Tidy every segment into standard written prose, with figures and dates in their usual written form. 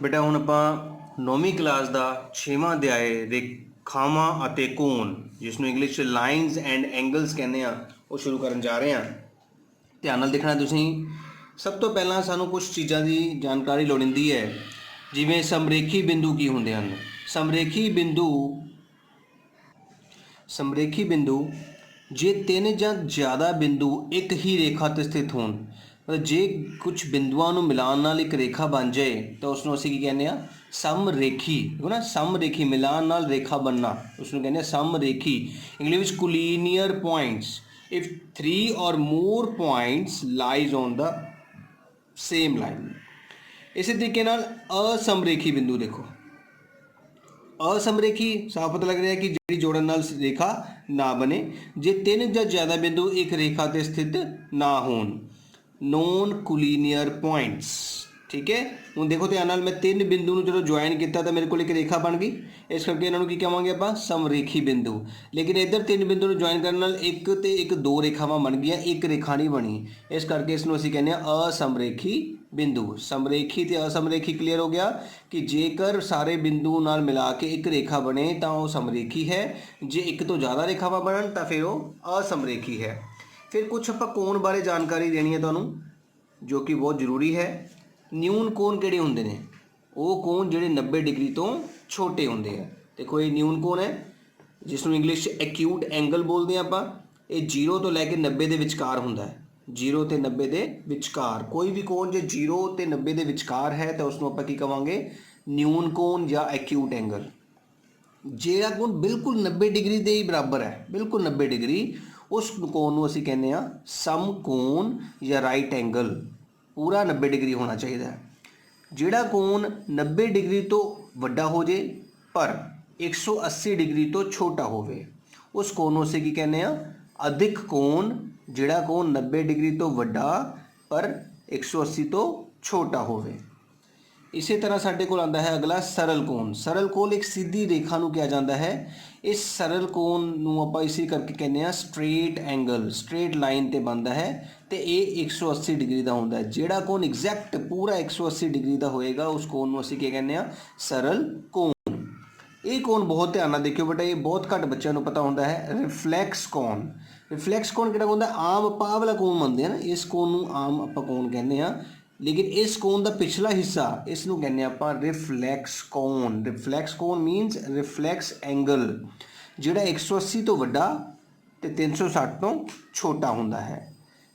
बेटा हुण आपां 9वीं क्लास का 6वां अध्याय रेखावां अते कोण जिसनों इंग्लिश च लाइनस एंड एंगल्स कहने आ वो शुरू करन जा रहे हैं। ध्यान नाल देखना तुसीं। सब तो पहलां सानूं कुछ चीज़ां की जानकारी लोड़ींदी है, जिवें समरेखी बिंदु की हुंदे हन। समरेखी बिंदु जे तीन ਜਾਂ ज़्यादा बिंदु एक ही रेखा ते स्थित होण, मतलब जे कुछ बिंदुआं नूं मिलाण नाल एक रेखा बन जाए तो उसनों असीं की कहने आ समरेखी। देखो ना, समरेखी मिलाण नाल रेखा बनना उसनों कहने आ समरेखी। English collinear points if 3 or more points lies on the same line। इसी तरीके नाल असमरेखी बिंदु देखो, असमरेखी साफ पता लग रहा है कि जी जोड़न नाल रेखा ना बने, जे तीन या ज़्यादा बिंदु एक रेखा ते स्थित ना होण, नॉन कोलिनियर पॉइंट्स। ठीक है, हुण देखो ध्यान नाल मैं तीन बिंदु नूं जदों ज्वाइन किया तो मेरे को एक रेखा बन गई, इस करके इन्हां नूं की कहांगे आपां समरेखी बिंदु। लेकिन इधर तीन बिंदु नूं ज्वाइन करन नाल एक ते एक दो रेखावां बन गईयां, एक रेखा नहीं बनी, इस करके इसनूं असीं कहने आ असमरेखी बिंदु। समरेखी ते असमरेखी क्लीयर हो गया कि जेकर सारे बिंदु नाल मिला के एक रेखा बने तो वह समरेखी है, जे एक तो ज़्यादा रेखावां बनन तो फिर वो असमरेखी है। फिर कुछ आपां कोण बारे जानकारी देनी है तुहानूं, जो कि बहुत जरूरी है। न्यून कोण किहड़े हुंदे ने? वो कोण जिहड़े 90 डिग्री तो छोटे हुंदे आ। देखो ये न्यून कोण है, जिसनों इंग्लिश एक्यूट एंगल बोलते हैं आपां। ये 0 तो लैके 90 के विचकार हुंदा है, 0 ते 90 के विचकार। कोई भी कोण जे 0 ते 90 के विचकार है तो उसनों आपां की कहांगे न्यून कोण या एक्यूट एंगल। ਜਿਹੜਾ कोण बिल्कुल 90 डिग्री के ही बराबर है, बिल्कुल 90 डिग्री, उस कोण नूं असीं कहने आ समकोण या राइट एंगल। पूरा 90 डिग्री होना चाहिए। ਜਿਹੜਾ कोण 90 डिग्री तो वड्डा हो जाए पर 180 डिग्री तो छोटा होवे, उस कोण नूं असीं की कहने आ अधिक कोण। ਜਿਹੜਾ कोण 90 डिग्री तो वड्डा पर 180 तो छोटा होवे। इसी तरह साढ़े को आता है अगला सरल कोण। सरल कोण एक सीधी रेखा नूं कहा जाता है। इस सरल कोण नूं आपां इसी करके कहने आ स्ट्रेट एंगल, स्ट्रेट लाइन ते बनता है तो ये 180 डिग्री का होंदा है। जिहड़ा कोण एग्जैक्ट पूरा 180 डिग्री का होएगा उस कोण नूं असीं क्या कहने आ सरल कोण। ये कोण बहुत ध्यान नाल देखियो बेटा, ये बहुत घट बच्चों को पता होंदा है। रिफ्लैक्स कोण, रिफ्लैक्स कोण किहड़ा होंदा? आम आपां वाला कोण मनदे आ ना, इस कोण नूं आम आपां कोण कहने आ, लेकिन इस कोण का पिछला हिस्सा इसनूं कहने आपां रिफ्लैक्स कोण। रिफ्लैक्स कोण मीनस रिफ्लैक्स एंगल, जिहड़ा 180 तो वड्डा ते 360 तो छोटा हुंदा है।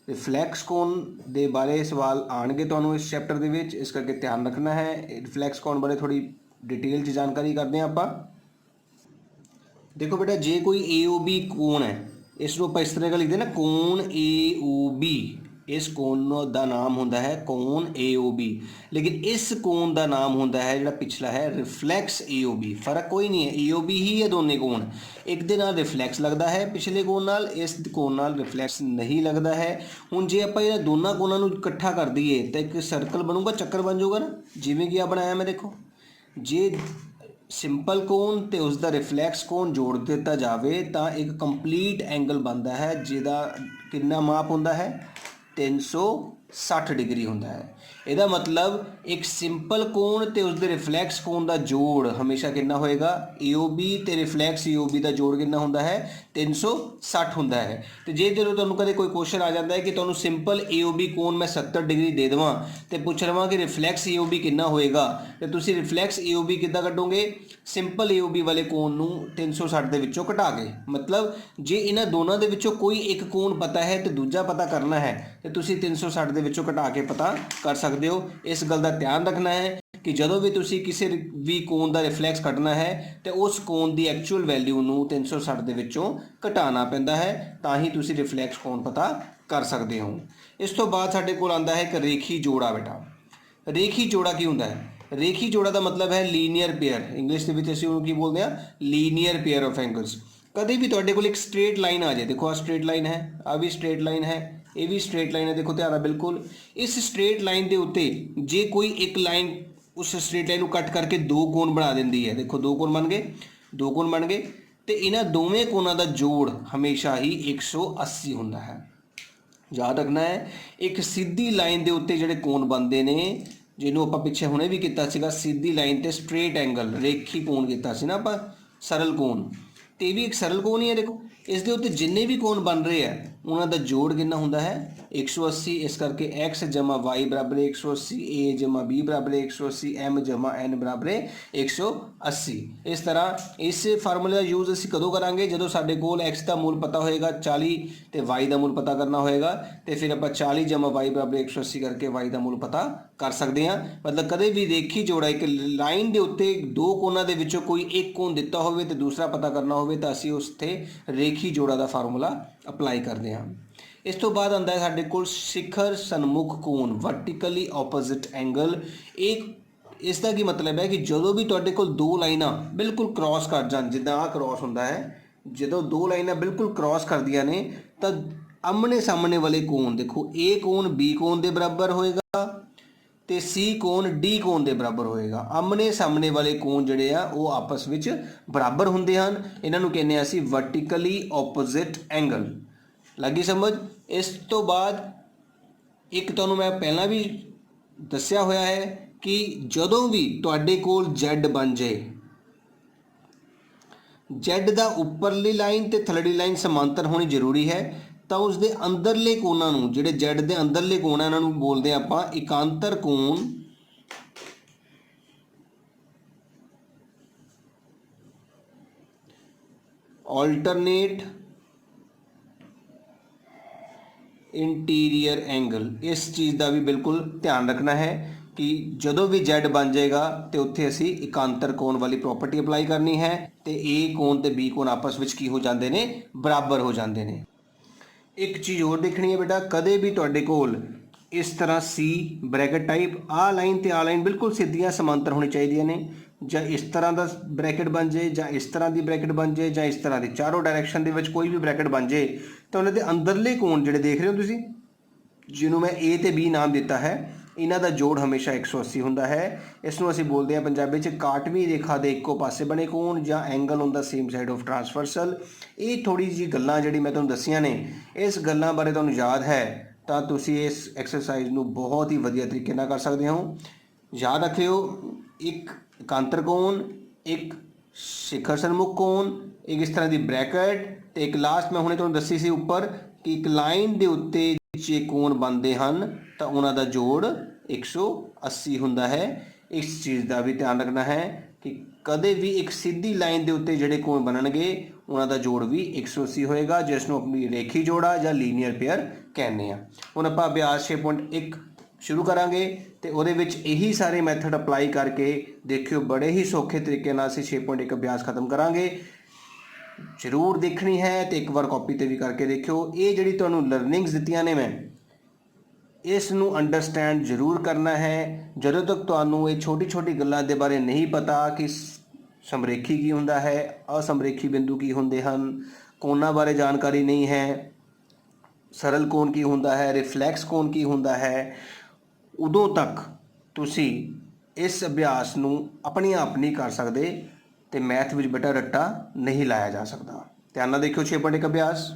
रिफ्लैक्स कोण दे बारे सवाल आएंगे तुहानूं इस चैप्टर दे विच, इस करके ध्यान रखना है। रिफ्लैक्स कोण बारे थोड़ी डिटेल च जानकारी करते हैं आपां। देखो बेटा, जे कोई AOB कोण है, इसनूं आपां इस तरह का लिखते हैं ना, कोण AOB। इस कोण का नाम होंदा है कोण AOB, लेकिन इस कोण का नाम होंदा है जिहड़ा पिछला है रिफ्लैक्स AOB। फर्क कोई नहीं है, AOB ही है दोनों कोण। एक दे नाल रिफ्लैक्स लगता है पिछले कोण नाल, इस कोण नाल रिफ्लैक्स नहीं लगता है। हुण जे आपां इन्हां दोनों कोणां नूं इकट्ठा कर दईए तो एक सर्कल बनूगा, चक्कर बन जाऊगा ना, जिवें कि आ बनाया मैं। देखो, जे सिंपल कोण ते उसका रिफ्लैक्स कोण जोड़ दिता जाए तो एक कंप्लीट एंगल बनता है, जिहदा कितना माप होंदा है 360 डिग्री होंदा है। ਇਹਦਾ मतलब एक सिंपल कोण ते उसके रिफ्लैक्स कोण का जोड़ हमेशा कितना होएगा, AOB ते रिफ्लैक्स AOB का जोड़ कितना होंदा है 360 होंदा है। तो जे जो तुहानूं कदे कोई क्वेश्चन आ जाता है कि तुहानूं सिंपल AOB कोण मैं 70 डिग्री दे देवां ते पुछ लवां कि रिफ्लैक्स AOB कितना होएगा, तो तुसीं रिफ्लैक्स AOB किद्दां कढोगे? सिंपल AOB वाले कोण नूं 360 दे विचों घटा के। मतलब जे इन्हां दोनों दे विचों कोई एक कोण पता है तो दूजा पता करना है तो तुसीं 360 दे विचों घटा के पता कर सकते हो। इस गल का ध्यान रखना है कि जदों भी तुसीं किसी भी कोण का रिफ्लैक्स कढना है तो उस कोण की एक्चुअल वैल्यू नूं 360 दे विचों घटाना पैंदा है, तां ही तुसीं रिफ्लैक्स कोण पता कर सकते हो। इस तो बाद साडे कोल आंदा है एक रेखी जोड़ा। बेटा, रेखी जोड़ा की हुंदा है? रेखी जोड़ा का मतलब है लीनियर पेयर। इंग्लिश के विच असीं उहनूं की बोलते हैं लीनियर पेयर ऑफ एंगल्स। कभी भी तुहाडे कोल एक स्ट्रेट लाइन आ जाए, देखो आ स्ट्रेट लाइन है, आ भी स्ट्रेट लाइन है, ये भी स्ट्रेट लाइन है। देखो ध्यान नाल बिल्कुल इस स्ट्रेट लाइन के उत्ते जे कोई एक लाइन उस स्ट्रेट लाइन को कट करके दो कोण बना देंदी है। देखो दो कोण बन गए, दो कोण बन गए, तो इन्हां दोवें कोणां दा जोड़ हमेशा ही 180 हुंदा है। याद रखना है, एक सीधी लाइन के उत्ते जिहड़े कोण बनते हैं ਜਿਹਨੂੰ ਆਪਾਂ ਪਿੱਛੇ ਹੁਣੇ ਵੀ ਕੀਤਾ ਸੀਗਾ, ਸਿੱਧੀ ਲਾਈਨ ਤੇ ਸਟ੍ਰੇਟ ਐਂਗਲ ਰੇਖੀ ਕੋਣ ਕੀਤਾ ਸੀ ਨਾ ਆਪਾਂ, ਸਰਲ ਕੋਣ। ਤੇ ਇਹ ਵੀ ਇੱਕ ਸਰਲ ਕੋਣ ਹੀ ਹੈ। ਦੇਖੋ ਇਸ ਦੇ ਉੱਤੇ ਜਿੰਨੇ ਵੀ ਕੋਣ ਬਣ ਰਹੇ ਆ ਉਹਨਾਂ ਦਾ ਜੋੜ ਕਿੰਨਾ ਹੁੰਦਾ ਹੈ 180। ਇਸ ਕਰਕੇ x ਜਮਾ y ਬਰਾਬਰ 180, a ਜਮਾ b ਬਰਾਬਰ 180, m ਜਮਾ n ਬਰਾਬਰ 180। ਇਸ ਤਰ੍ਹਾਂ ਇਸ ਫਾਰਮੂਲੇ ਦਾ ਯੂਜ਼ ਅਸੀਂ ਕਦੋਂ ਕਰਾਂਗੇ, ਜਦੋਂ ਸਾਡੇ ਕੋਲ x ਦਾ ਮੁੱਲ ਪਤਾ ਹੋਏਗਾ 40 ਤੇ y ਦਾ ਮੁੱਲ ਪਤਾ ਕਰਨਾ ਹੋਏਗਾ, ਤੇ ਫਿਰ ਆਪਾਂ 40 ਜਮਾ y ਬਰਾਬਰ 180 ਕਰਕੇ y ਦਾ ਮੁੱਲ ਪਤਾ ਕਰ ਸਕਦੇ ਹਾਂ। ਮਤਲਬ ਕਦੇ ਵੀ ਰੇਖੀ ਜੋੜਾ ਇੱਕ ਲਾਈਨ ਦੇ ਉੱਤੇ ਦੋ ਕੋਣਾਂ ਦੇ ਵਿੱਚੋਂ ਕੋਈ ਇੱਕ ਕੋਣ ਦਿੱਤਾ ਹੋਵੇ ਤੇ ਦੂਸਰਾ ਪਤਾ ਕਰਨਾ ਹੋਵੇ ਤਾਂ ਅਸੀਂ ਉਸ 'ਤੇ ਰੇਖੀ ਜੋੜਾ ਦਾ ਫਾਰਮੂਲਾ ਅਪਲਾਈ ਕਰਦੇ ਹਾਂ। ਇਸ ਤੋਂ ਬਾਅਦ ਆਉਂਦਾ ਹੈ ਸਾਡੇ ਕੋਲ ਸਿਖਰ ਸਨਮੁਖ ਕੋਣ, ਵਰਟੀਕਲੀ ਆਪੋਜ਼ਿਟ ਐਂਗਲ। ਇਹ ਇਸ ਦਾ ਕੀ ਮਤਲਬ ਹੈ ਕਿ ਜਦੋਂ ਵੀ ਤੁਹਾਡੇ ਕੋਲ ਦੋ ਲਾਈਨਾਂ ਬਿਲਕੁਲ ਕ੍ਰਾਸ ਕਰ ਜਾਣ, ਜਿੱਦਾਂ ਆਹ ਕ੍ਰਾਸ ਹੁੰਦਾ ਹੈ, ਜਦੋਂ ਦੋ ਲਾਈਨਾਂ ਬਿਲਕੁਲ ਕ੍ਰਾਸ ਕਰਦੀਆਂ ਨੇ ਤਾਂ ਆਮਣੇ ਸਾਹਮਣੇ ਵਾਲੇ ਕੋਣ, ਦੇਖੋ A ਕੋਣ B ਕੋਣ ਦੇ ਬਰਾਬਰ ਹੋਏਗਾ ਤੇ C ਕੋਣ D ਕੋਣ ਦੇ ਬਰਾਬਰ ਹੋਏਗਾ। ਆਮਣੇ ਸਾਹਮਣੇ ਵਾਲੇ ਕੋਣ ਜਿਹੜੇ ਆ ਉਹ ਆਪਸ ਵਿੱਚ ਬਰਾਬਰ ਹੁੰਦੇ ਹਨ, ਇਹਨਾਂ ਨੂੰ ਕਹਿੰਦੇ ਆ ਅਸੀਂ ਵਰਟੀਕਲੀ ਆਪੋਜ਼ਿਟ ਐਂਗਲ। ਲੱਗੀ ਸਮਝ। ਇਸ ਤੋਂ ਬਾਅਦ ਇੱਕ ਤੁਹਾਨੂੰ ਮੈਂ ਪਹਿਲਾਂ ਵੀ ਦੱਸਿਆ ਹੋਇਆ ਹੈ ਕਿ ਜਦੋਂ ਵੀ ਤੁਹਾਡੇ ਕੋਲ Z ਬਣ ਜਾਏ, Z ਦਾ ਉੱਪਰਲੀ ਲਾਈਨ ਤੇ ਥੱਲੜੀ ਲਾਈਨ ਸਮਾਂਤਰ ਹੋਣੀ ਜ਼ਰੂਰੀ ਹੈ, ਤਾਂ ਉਸ ਦੇ ਅੰਦਰਲੇ ਕੋਣਾਂ ਨੂੰ, ਜਿਹੜੇ Z ਦੇ ਅੰਦਰਲੇ ਕੋਣ ਆ, ਇਹਨਾਂ ਨੂੰ ਬੋਲਦੇ ਆ ਆਪਾਂ ਇਕਾਂਤਰ ਕੋਣ, ਆਲਟਰਨੇਟ ਇੰਟੀਰੀਅਰ ਐਂਗਲ। ਇਸ ਚੀਜ਼ ਦਾ ਵੀ ਬਿਲਕੁਲ ਧਿਆਨ ਰੱਖਣਾ ਹੈ ਕਿ ਜਦੋਂ ਵੀ Z ਬਣ ਜਾਏਗਾ ਤੇ ਉੱਥੇ ਅਸੀਂ ਇਕਾਂਤਰ ਕੋਣ ਵਾਲੀ ਪ੍ਰੋਪਰਟੀ ਅਪਲਾਈ ਕਰਨੀ ਹੈ ਤੇ A ਕੋਣ ਤੇ B ਕੋਣ ਆਪਸ ਵਿੱਚ ਕੀ ਹੋ ਜਾਂਦੇ ਨੇ, ਬਰਾਬਰ ਹੋ ਜਾਂਦੇ ਨੇ। ਇੱਕ ਚੀਜ਼ ਹੋਰ ਦੇਖਣੀ ਹੈ ਬੇਟਾ, ਕਦੇ ਵੀ ਤੁਹਾਡੇ ਕੋਲ ਇਸ ਤਰ੍ਹਾਂ C ਬ੍ਰੈਕਟ ਟਾਈਪ ਆਹ ਲਾਈਨ ਤੇ ਆਹ ਲਾਈਨ ਬਿਲਕੁਲ ਸਿੱਧੀਆਂ ਸਮਾਂਤਰ ਹੋਣੀ ਚਾਹੀਦੀਆਂ ਨੇ, ਜਾਂ ਇਸ ਤਰ੍ਹਾਂ ਦਾ ਬ੍ਰੈਕਟ ਬਣ ਜਾਏ, ਜਾਂ ਇਸ ਤਰ੍ਹਾਂ ਦੀ ਬ੍ਰੈਕਟ ਬਣ ਜਾਏ, ਜਾਂ ਇਸ ਤਰ੍ਹਾਂ ਦੀ ਚਾਰੋਂ ਡਾਇਰੈਕਸ਼ਨ ਦੇ ਵਿੱਚ ਕੋਈ ਵੀ ਬ੍ਰੈਕਟ ਬਣ ਜਾਏ, ਤਾਂ ਉਹਨਾਂ ਦੇ ਅੰਦਰਲੇ ਕੋਣ ਜਿਹੜੇ ਦੇਖ ਰਹੇ ਹੋ ਤੁਸੀਂ, ਜਿਹਨੂੰ ਮੈਂ A ਤੇ B ਨਾਮ ਦਿੱਤਾ ਹੈ, ਇਹਨਾਂ ਦਾ ਜੋੜ ਹਮੇਸ਼ਾ 180 ਹੁੰਦਾ ਹੈ। ਇਸ ਨੂੰ ਅਸੀਂ ਬੋਲਦੇ ਹਾਂ ਪੰਜਾਬੀ 'ਚ ਕਾਟਵੀਂ ਰੇਖਾ ਦੇ ਇੱਕੋ ਪਾਸੇ ਬਣੇ ਕੋਣ, ਜਾਂ angle on the same side of transversal. ਇਹ ਥੋੜੀ ਜਿਹੀ ਗੱਲਾਂ ਜਿਹੜੀ ਮੈਂ ਤੁਹਾਨੂੰ ਦੱਸੀਆਂ ਨੇ, ਇਸ ਗੱਲਾਂ ਬਾਰੇ ਤੁਹਾਨੂੰ ਯਾਦ ਹੈ ਤਾਂ ਤੁਸੀਂ ਇਸ ਐਕਸਰਸਾਈਜ਼ ਨੂੰ ਬਹੁਤ ਹੀ ਵਧੀਆ ਤਰੀਕੇ ਨਾਲ ਕਰ ਸਕਦੇ ਹੋ। ਯਾਦ ਰੱਖਿਓ, ਇੱਕ ਇਕਾਂਤਰ ਕੋਣ, ਇੱਕ ਸਿਖਰ ਸਨਮੁਖ ਕੋਣ, ਇੱਕ ਇਸ ਤਰ੍ਹਾਂ ਦੀ ਬ੍ਰੈਕਟ, ਤੇ ਇੱਕ ਲਾਸਟ ਮੈਂ ਹੁਣੇ ਤੁਹਾਨੂੰ ਦੱਸੀ ਸੀ ਉੱਪਰ ਕਿ ਇੱਕ ਲਾਈਨ ਦੇ ਉੱਤੇ ਜੇ ਕੋਣ ਬਣਦੇ ਹਨ ਤਾਂ ਉਹਨਾਂ ਦਾ ਜੋੜ 180 ਹੁੰਦਾ ਹੈ। ਇਸ ਚੀਜ਼ ਦਾ ਵੀ ਧਿਆਨ ਰੱਖਣਾ ਹੈ ਕਿ ਕਦੇ ਵੀ ਇੱਕ ਸਿੱਧੀ ਲਾਈਨ ਦੇ ਉੱਤੇ ਜਿਹੜੇ ਕੋਣ ਬਣਨਗੇ ਉਹਨਾਂ ਦਾ ਜੋੜ ਵੀ 180 ਹੋਏਗਾ, ਜਿਸ ਨੂੰ ਆਪਣੀ ਰੇਖੀ ਜੋੜਾ ਜਾਂ ਲੀਨੀਅਰ ਪੇਅਰ ਕਹਿੰਦੇ ਆ। ਹੁਣ ਆਪਾਂ ਅਭਿਆਸ 6.1 ਸ਼ੁਰੂ ਕਰਾਂਗੇ ਤੇ ਉਹਦੇ ਵਿੱਚ ਇਹੀ ਸਾਰੇ ਮੈਥਡ ਅਪਲਾਈ ਕਰਕੇ ਦੇਖਿਓ, ਬੜੇ ਹੀ ਸੌਖੇ ਤਰੀਕੇ ਨਾਲ ਅਸੀਂ 6.1 ਅਭਿਆਸ ਖਤਮ ਕਰਾਂਗੇ। ਜ਼ਰੂਰ ਦੇਖਣੀ ਹੈ ਤੇ ਇੱਕ ਵਾਰ ਕਾਪੀ ਤੇ ਵੀ ਕਰਕੇ ਦੇਖਿਓ। ਇਹ ਜਿਹੜੀ ਤੁਹਾਨੂੰ ਲਰਨਿੰਗਸ ਦਿੱਤੀਆਂ ਨੇ ਮੈਂ, ਇਸ ਨੂੰ ਅੰਡਰਸਟੈਂਡ ਜ਼ਰੂਰ ਕਰਨਾ ਹੈ। ਜਦੋਂ ਤੱਕ ਤੁਹਾਨੂੰ ਇਹ ਛੋਟੀ ਛੋਟੀ ਗੱਲਾਂ ਦੇ ਬਾਰੇ ਨਹੀਂ ਪਤਾ ਕਿ ਸਮਰੇਖੀ ਕੀ ਹੁੰਦਾ ਹੈ, ਅਸਮਰੇਖੀ ਬਿੰਦੂ ਕੀ ਹੁੰਦੇ ਹਨ, ਕੋਣਾਂ ਬਾਰੇ ਜਾਣਕਾਰੀ ਨਹੀਂ ਹੈ, ਸਰਲ ਕੋਣ ਕੀ ਹੁੰਦਾ ਹੈ, ਰਿਫਲੈਕਸ ਕੋਣ ਕੀ ਹੁੰਦਾ ਹੈ, ਉਦੋਂ ਤੱਕ ਤੁਸੀਂ ਇਸ ਅਭਿਆਸ ਨੂੰ ਆਪਣੇ ਆਪ ਨਹੀਂ ਕਰ ਸਕਦੇ ਤੇ ਮੈਥ ਵਿੱਚ ਬੇਟਾ ਰੱਟਾ ਨਹੀਂ ਲਾਇਆ ਜਾ ਸਕਦਾ। ਧਿਆਨ ਨਾਲ ਦੇਖਿਓ 6.1 ਅਭਿਆਸ।